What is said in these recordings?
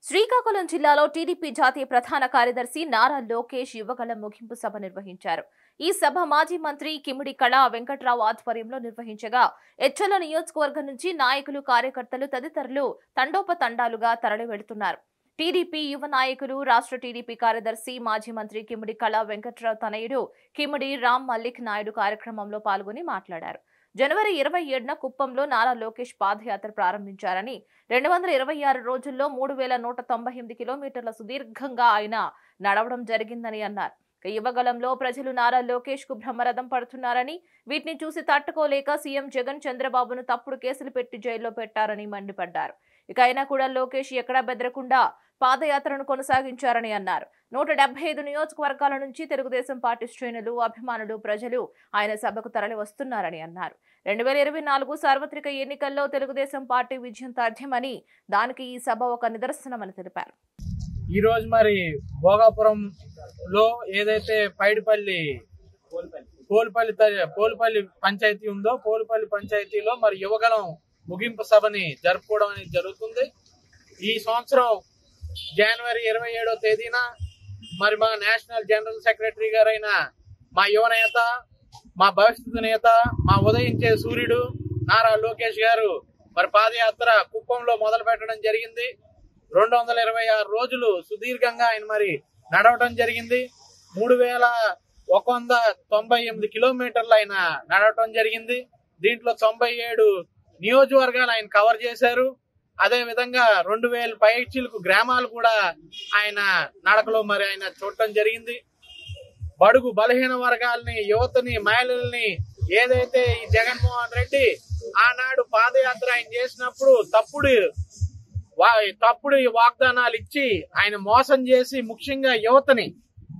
శ్రీకాకుళం జిల్లాలో టీడీపీ జాతీయ ప్రధాన కార్యదర్శి నారా లోకేష్ యువగళ ముగింపు సభ నిర్వహించారు. ఈ సభ మాజీ మంత్రి కిమిడి కళా వెంకట్రావు ఆధ్వర్యంలో నిర్వహించగా ఎచ్చల నియోజకవర్గం నుంచి నాయకులు, కార్యకర్తలు తదితరులు తండోపతండాలుగా తరలి వెళ్తున్నారు. టీడీపీ యువ నాయకులు, రాష్ట్ర టీడీపీ కార్యదర్శి, మాజీ మంత్రి కిమిడి కళా వెంకట్రావు తనయుడు కిమిడి రామ్ మల్లిక్ నాయుడు కార్యక్రమంలో పాల్గొని మాట్లాడారు. జనవరి 27న కుప్పంలో నారా లోకేష్ పాదయాత్ర ప్రారంభించారని, 226 రోజుల్లో 3198 కిలోమీటర్ల సుదీర్ఘంగా ఆయన నడవడం జరిగిందని అన్నారు. యువగలంలో ప్రజలు నారా లోకేష్ కు బ్రహ్మరథం పడుతున్నారని, వీటిని చూసి తట్టుకోలేక సీఎం జగన్ చంద్రబాబును తప్పుడు కేసులు పెట్టి జైల్లో పెట్టారని మండిపడ్డారు. ఇక అయినా కూడా లోకేష్ ఎక్కడా బెదరకుండా పాదయాత్రను కొనసాగించారని అన్నారు. 175 నియోజకవర్గాల నుంచి తెలుగుదేశం పార్టీ శ్రేణులు, అభిమానులు, ప్రజలు ఆయన సభకు తరలి వస్తున్నారని అన్నారు. 2024 సార్వత్రిక ఎన్నికల్లో తెలుగుదేశం పార్టీ విజయం తథ్యమని, దానికి ఈ సభ ఒక నిదర్శనమని తెలిపారు. ఈ రోజు మరి భోగాపురంలో ఏదైతే పైడిపల్లి పోలుపల్లి పంచాయతీ ఉందో, పోలుపల్లి పంచాయతీలో మరి యువగలం ముగింపు సభని జరుపుకోవడం అనేది జరుగుతుంది. ఈ సంవత్సరం జనవరి 27వ తేదీన మరి మా నేషనల్ జనరల్ సెక్రటరీ గారైన మా యువ నేత, మా భవిష్యత్తు నేత, మా ఉదయించే సూర్యుడు నారా లోకేష్ గారు మరి పాదయాత్ర కుప్పంలో మొదలు పెట్టడం జరిగింది. 226 రోజులు సుదీర్ఘంగా ఆయన మరి నడవటం జరిగింది. 3198 కిలోమీటర్లు ఆయన నడవటం జరిగింది. దీంట్లో 97 నియోజకవర్గాలు ఆయన కవర్ చేశారు. అదే విధంగా 2000 పైచిలకు గ్రామాలు కూడా ఆయన నడకలో మరి ఆయన చూడటం జరిగింది. బడుగు బలహీన వర్గాలని, యువతని, మహిళల్ని ఏదైతే ఈ జగన్మోహన్ రెడ్డి ఆనాడు పాదయాత్ర ఆయన చేసినప్పుడు తప్పుడు వాగ్దానాలు ఇచ్చి ఆయన మోసం చేసి, ముఖ్యంగా యువతని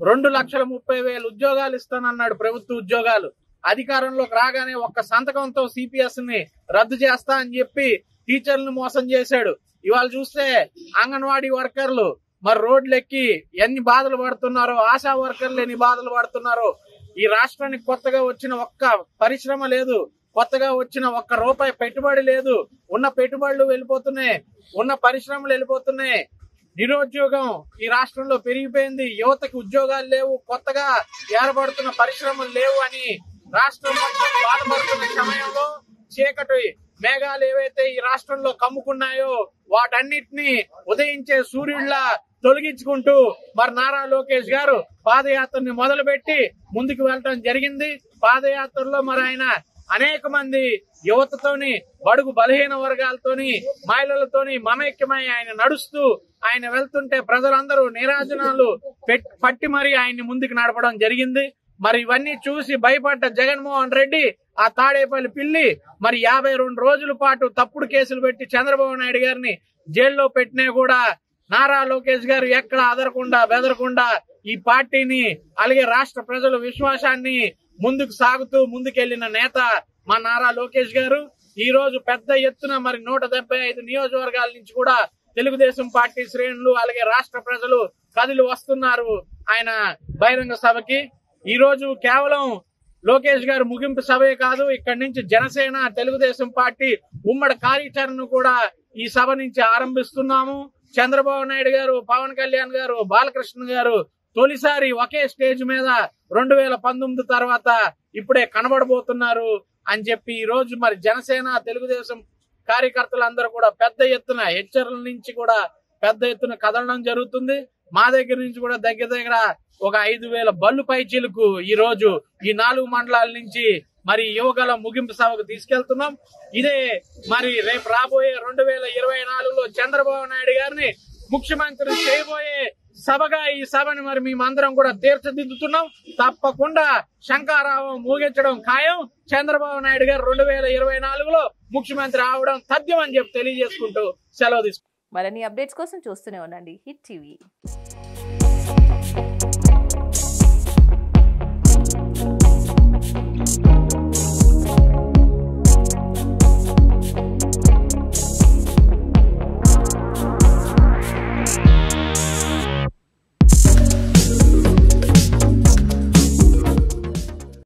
2,30,000 ఉద్యోగాలు ఇస్తానన్నాడు, ప్రభుత్వ ఉద్యోగాలు. అధికారంలోకి రాగానే ఒక్క సంతకంతో సిపిఎస్ ని రద్దు చేస్తా అని చెప్పి టీచర్లను మోసం చేశాడు. ఇవాళ చూస్తే అంగన్వాడీ వర్కర్లు మరి రోడ్లెక్కి ఎన్ని బాధలు పడుతున్నారో, ఆశా వర్కర్లు ఎన్ని బాధలు పడుతున్నారో. ఈ రాష్ట్రానికి కొత్తగా వచ్చిన ఒక్క పరిశ్రమ లేదు, కొత్తగా వచ్చిన ఒక్క రూపాయి పెట్టుబడి లేదు. ఉన్న పెట్టుబడులు వెళ్ళిపోతున్నాయి, ఉన్న పరిశ్రమలు వెళ్ళిపోతున్నాయి. నిరుద్యోగం ఈ రాష్ట్రంలో పెరిగిపోయింది. యువతకి ఉద్యోగాలు లేవు, కొత్తగా ఏర్పడుతున్న పరిశ్రమలు లేవు అని రాష్ట్రం మొత్తం బాధపడుతున్న సమయంలో చీకటి మేఘాలు ఏవైతే ఈ రాష్ట్రంలో కమ్ముకున్నాయో వాటన్నిటిని ఉదయించే సూర్యుడిలా తొలగించుకుంటూ మరి నారా లోకేష్ గారు పాదయాత్రని మొదలుపెట్టి ముందుకు వెళ్ళటం జరిగింది. పాదయాత్రలో మరి ఆయన అనేక మంది యువతతోని, బడుగు బలహీన వర్గాలతోని, మహిళలతోని మమైక్యమై ఆయన నడుస్తూ ఆయన వెళ్తుంటే ప్రజలందరూ నీరాజనాలు పట్టి మరి ఆయన్ని ముందుకు నడపడం జరిగింది. మరి ఇవన్నీ చూసి భయపడ్డ జగన్మోహన్ రెడ్డి ఆ తాడేపల్లి పిల్లి మరి 52 రోజుల పాటు తప్పుడు కేసులు పెట్టి చంద్రబాబు నాయుడు గారిని జైల్లో పెట్టినా కూడా నారా లోకేష్ గారు ఎక్కడ అదరకుండా బెదరకుండా ఈ పార్టీని, అలాగే రాష్ట్ర ప్రజల విశ్వాసాన్ని ముందుకు సాగుతూ ముందుకెళ్లిన నేత మా నారా లోకేష్ గారు. ఈ రోజు పెద్ద ఎత్తున మరి 175 నియోజకవర్గాల నుంచి కూడా తెలుగుదేశం పార్టీ శ్రేణులు, అలాగే రాష్ట్ర ప్రజలు కదిలి వస్తున్నారు ఆయన బహిరంగ సభకి. ఈ రోజు కేవలం లోకేష్ గారు ముగింపు సభే కాదు, ఇక్కడి నుంచి జనసేన, తెలుగుదేశం పార్టీ ఉమ్మడి కార్యాచరణను కూడా ఈ సభ నుంచి ఆరంభిస్తున్నాము. చంద్రబాబు నాయుడు గారు, పవన్ కళ్యాణ్ గారు, బాలకృష్ణ గారు తొలిసారి ఒకే స్టేజ్ మీద 2019 తర్వాత ఇప్పుడే కనబడబోతున్నారు అని చెప్పి ఈ రోజు మరి జనసేన, తెలుగుదేశం కార్యకర్తలందరూ కూడా పెద్ద ఎత్తున హెచ్చర్ల నుంచి కూడా పెద్ద ఎత్తున కదలడం జరుగుతుంది. మా దగ్గర నుంచి కూడా దగ్గర ఒక 5,000 బళ్ళు పైచీలకు ఈ రోజు ఈ 4 మండలాల నుంచి మరి యువగల ముగింపు సభకు తీసుకెళ్తున్నాం. ఇదే మరి రేపు రాబోయే 2024లో చంద్రబాబు నాయుడు గారిని ముఖ్యమంత్రి చేయబోయే సభగా ఈ సభని మరి మేమందరం కూడా తీర్చిదిద్దుతున్నాం. తప్పకుండా శంఖారావం మూగించడం ఖాయం. చంద్రబాబు నాయుడు గారు 2024లో ముఖ్యమంత్రి అవడం తథ్యం అని చెప్పి తెలియజేసుకుంటూ సెలవు తీసుకుంటాం. మరిన్ని అప్డేట్స్ కోసం చూస్తూనే ఉండండి హిట్ టీవీ.